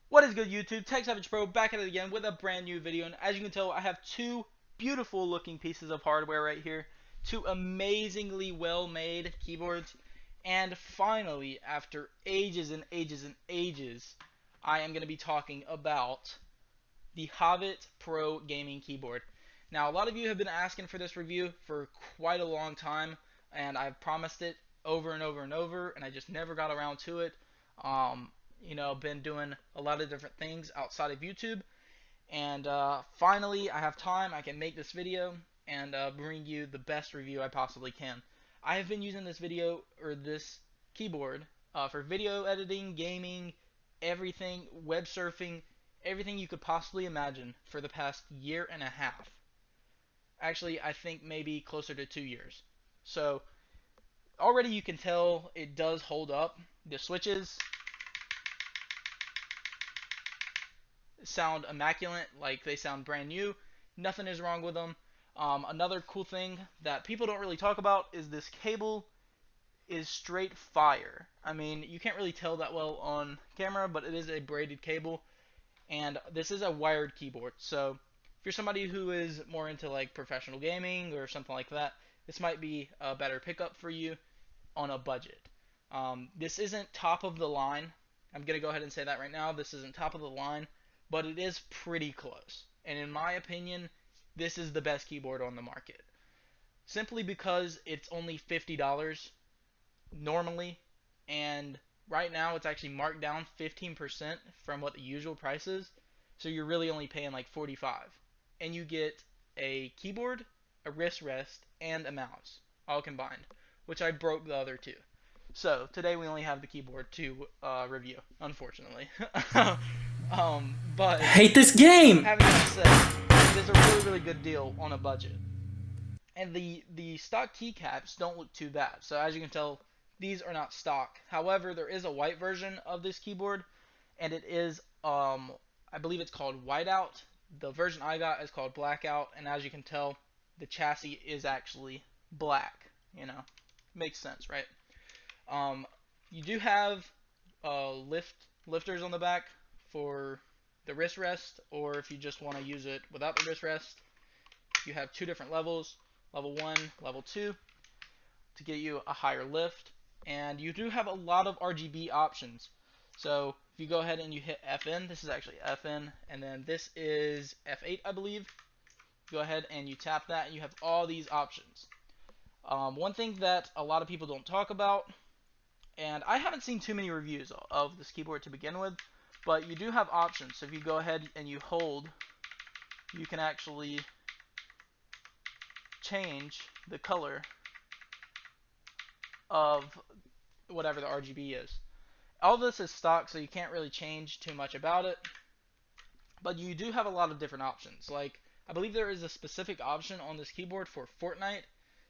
What is good, YouTube? Tech Savage Pro back at it again with a brand new video, and as you can tell, I have two beautiful looking pieces of hardware right here, two amazingly well made keyboards, and finally, after ages and ages and ages, I am going to be talking about the Hobbit Pro gaming keyboard. Now, a lot of you have been asking for this review for quite a long time, and I've promised it over and over and over, and I just never got around to it. Um, been doing a lot of different things outside of YouTube, and finally, I have time. I can make this video and bring you the best review I possibly can. I have been using this video or this keyboard for video editing, gaming, everything, web surfing, everything you could possibly imagine for the past year and a half. Actually, I think maybe closer to 2 years. So already you can tell it does hold up. The switches sound immaculate, like they sound brand new. Nothing is wrong with them. Another cool thing that people don't really talk about is this cable is straight fire. I mean, you can't really tell that well on camera, but it is a braided cable, and this is a wired keyboard. So if you're somebody who is more into like professional gaming or something like that, this might be a better pickup for you on a budget. This isn't top of the line. I'm gonna go ahead and say that right now. This isn't top of the line, but it is pretty close. And in my opinion, this is the best keyboard on the market. Simply because it's only $50 normally, and right now it's actually marked down 15% from what the usual price is. So you're really only paying like 45, and you get a keyboard, a wrist rest, and a mouse all combined, which I broke the other two. So today we only have the keyboard to review, unfortunately. I But hate this game! having that said, it is a really really good deal on a budget, and the stock keycaps don't look too bad. So as you can tell, these are not stock. However, there is a white version of this keyboard, and it is I believe it's called whiteout. The version I got is called blackout, and as you can tell, the chassis is actually black. You know, makes sense, right? Um, you do have lifters on the back for the wrist rest, or if you just want to use it without the wrist rest, you have two different levels, level 1, level 2, to get you a higher lift. And you do have a lot of RGB options. So if you go ahead and you hit FN, this is actually FN, and then this is F8, I believe. Go ahead and you tap that, and you have all these options. One thing that a lot of people don't talk about, and I haven't seen too many reviews of this keyboard to begin with, but you do have options. So if you go ahead and you hold, you can actually change the color of whatever the RGB is. All this is stock, so you can't really change too much about it, but you do have a lot of different options. Like, I believe there is a specific option on this keyboard for Fortnite,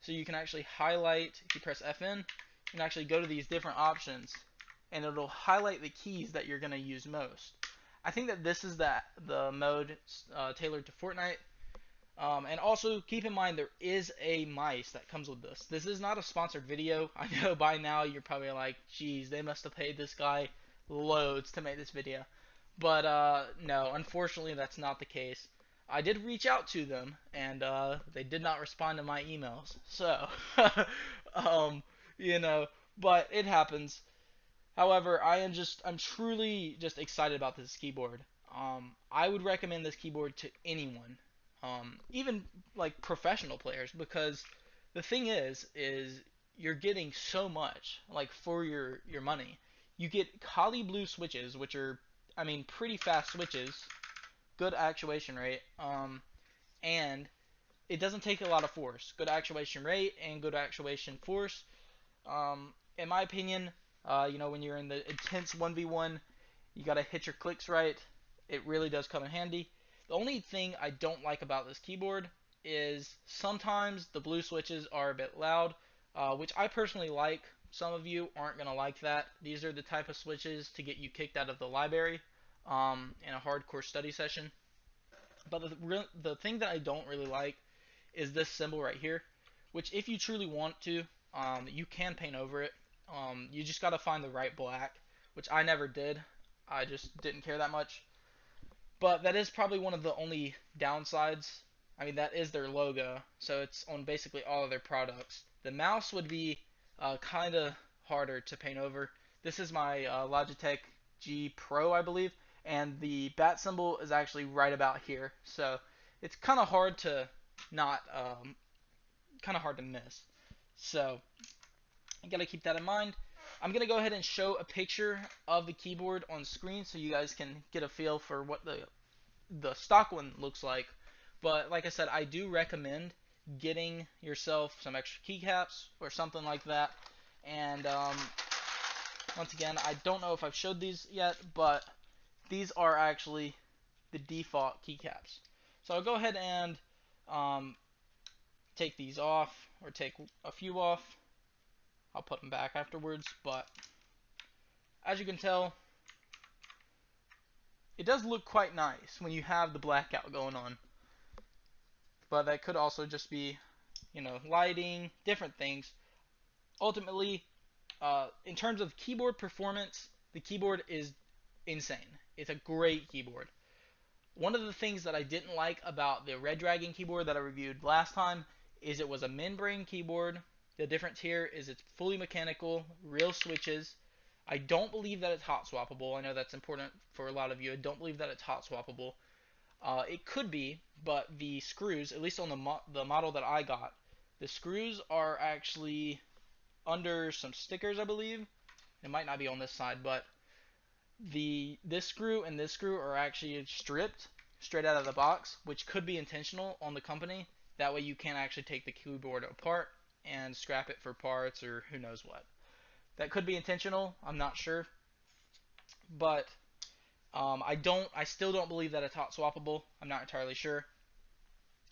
so you can actually highlight, if you press FN, you can actually go to these different options, and it'll highlight the keys that you're going to use most. I think that this is the mode tailored to Fortnite. And also keep in mind there is a mice that comes with this. This is not a sponsored video. I know by now you're probably like, geez, they must have paid this guy loads to make this video. But no, unfortunately that's not the case. I did reach out to them, and they did not respond to my emails. So, um, you know, but it happens. However, I'm truly just excited about this keyboard. I would recommend this keyboard to anyone, even like professional players, because the thing is you're getting so much like for your money. You get Kali Blue switches, which are, I mean, pretty fast switches, good actuation rate, and it doesn't take a lot of force. Good actuation rate and good actuation force. In my opinion, when you're in the intense 1v1, you gotta hit your clicks right. It really does come in handy. The only thing I don't like about this keyboard is sometimes the blue switches are a bit loud, which I personally like. Some of you aren't gonna like that. These are the type of switches to get you kicked out of the library in a hardcore study session. But the thing that I don't really like is this symbol right here, which if you truly want to, you can paint over it. You just gotta find the right black, which I never did. I just didn't care that much. But that is probably one of the only downsides. I mean, that is their logo, so it's on basically all of their products. The mouse would be kind of harder to paint over. This is my Logitech G Pro, I believe, and the bat symbol is actually right about here. So it's kind of hard to not, kind of hard to miss. So you gotta keep that in mind. I'm gonna go ahead and show a picture of the keyboard on screen so you guys can get a feel for what the stock one looks like. But like I said, I do recommend getting yourself some extra keycaps or something like that. And once again, I don't know if I've showed these yet, but these are actually the default keycaps. So I'll go ahead and um, take these off, or take a few off. I'll put them back afterwards, but as you can tell, it does look quite nice when you have the blackout going on. But that could also just be, lighting, different things. Ultimately, in terms of keyboard performance, the keyboard is insane. It's a great keyboard. One of the things that I didn't like about the Red Dragon keyboard that I reviewed last time is it was a membrane keyboard. The difference here is it's fully mechanical, real switches. I don't believe that it's hot swappable. I know that's important for a lot of you. I don't believe that it's hot swappable. It could be, but the screws, at least on the model that I got, the screws are actually under some stickers, I believe. It might not be on this side, but this screw and this screw are actually stripped straight out of the box, which could be intentional on the company. That way you can't actually take the keyboard apart and scrap it for parts or who knows what. That could be intentional. I'm not sure, but I still don't believe that it's hot swappable. I'm not entirely sure.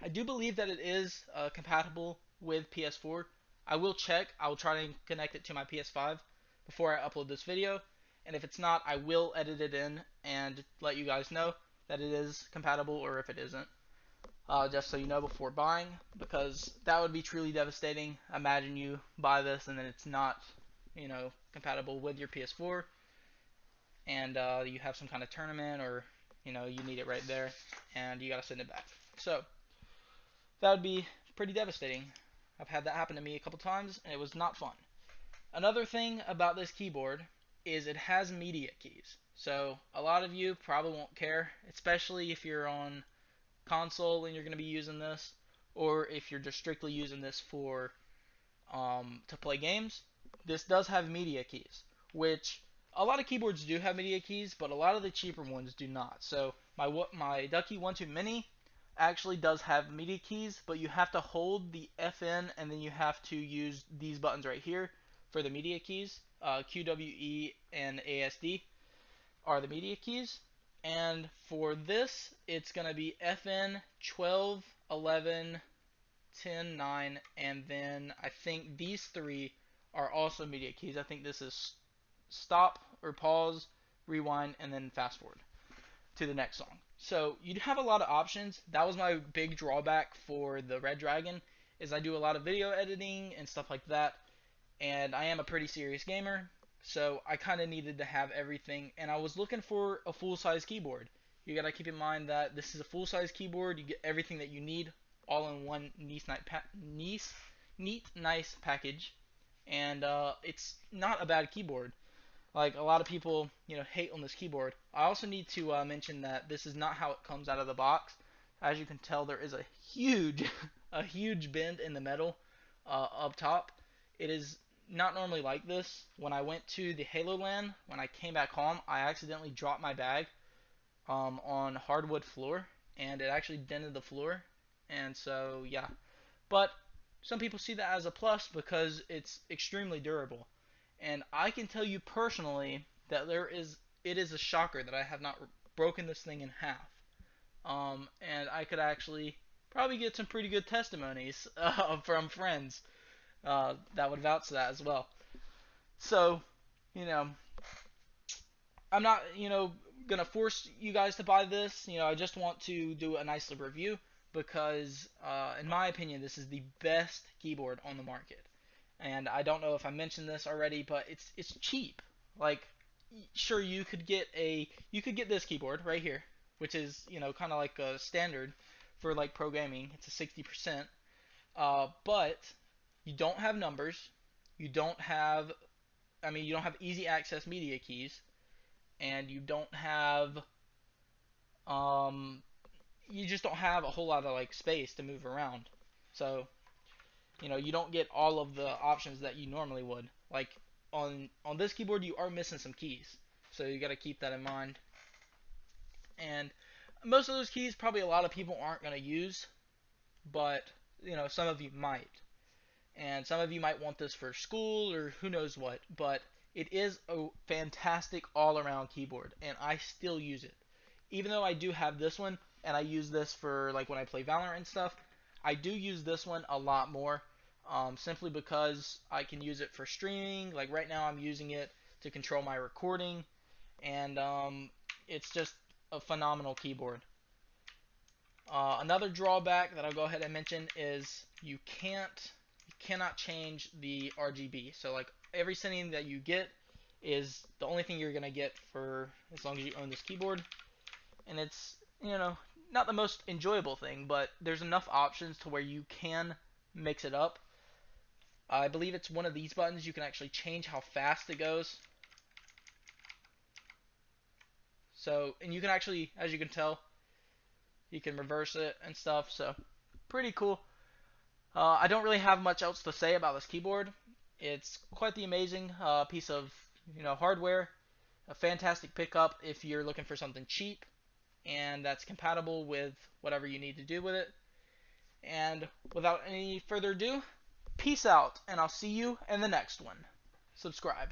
I do believe that it is compatible with PS4. I will check. I will try to connect it to my PS5 before I upload this video. And if it's not, I will edit it in and let you guys know that it is compatible or if it isn't. Just so you know before buying, because that would be truly devastating. Imagine you buy this and then it's not, compatible with your PS4, and you have some kind of tournament or, you need it right there, and you gotta send it back. So that would be pretty devastating. I've had that happen to me a couple times, and it was not fun. Another thing about this keyboard is it has media keys. So a lot of you probably won't care, especially if you're on console and you're going to be using this, or if you're just strictly using this for to play games. This does have media keys, which a lot of keyboards do have media keys, but a lot of the cheaper ones do not. So my Ducky 1-2 Mini actually does have media keys, but you have to hold the FN and then you have to use these buttons right here for the media keys. QWE and ASD are the media keys. And for this, it's going to be FN 12, 11, 10, 9, and then I think these three are also media keys. I think this is stop or pause, rewind, and then fast forward to the next song. So you'd have a lot of options. That was my big drawback for the Red Dragon, is I do a lot of video editing and stuff like that, and I am a pretty serious gamer, so I kind of needed to have everything, and I was looking for a full-size keyboard. You gotta keep in mind that this is a full-size keyboard. You get everything that you need all in one neat, nice package, and it's not a bad keyboard. Like a lot of people, hate on this keyboard. I also need to mention that this is not how it comes out of the box. As you can tell, there is a huge, a huge bend in the metal up top. It is not normally like this. When I went to the Halo LAN, when I came back home, I accidentally dropped my bag on hardwood floor, and it actually dented the floor. And so, yeah. But some people see that as a plus because it's extremely durable. And I can tell you personally that it is a shocker that I have not broken this thing in half. And I could actually probably get some pretty good testimonies from friends that would vouch to that as well. So, you know, I'm not, gonna force you guys to buy this. I just want to do a nice little review because, in my opinion, this is the best keyboard on the market. And I don't know if I mentioned this already, but it's cheap. Like sure, you could get this keyboard right here, which is, kind of like a standard for like pro gaming. It's a 60%. But you don't have numbers. You don't have, you don't have easy access media keys, and um, you just don't have a whole lot of like space to move around. So, you don't get all of the options that you normally would. Like on this keyboard, you are missing some keys, so you got to keep that in mind. And most of those keys, probably a lot of people aren't going to use, but some of you might. And some of you might want this for school or who knows what, but it is a fantastic all-around keyboard, and I still use it. Even though I do have this one, and I use this for like when I play Valorant and stuff, I do use this one a lot more, simply because I can use it for streaming. Like right now, I'm using it to control my recording, and it's just a phenomenal keyboard. Another drawback that I'll go ahead and mention is you cannot change the RGB. So like every setting that you get is the only thing you're gonna get for as long as you own this keyboard, and it's not the most enjoyable thing, but there's enough options to where you can mix it up. I believe it's one of these buttons you can actually change how fast it goes. So, and you can actually, as you can tell, you can reverse it and stuff. So, pretty cool. I don't really have much else to say about this keyboard. It's quite the amazing piece of hardware. A fantastic pickup if you're looking for something cheap and that's compatible with whatever you need to do with it. And without any further ado, peace out, and I'll see you in the next one. Subscribe.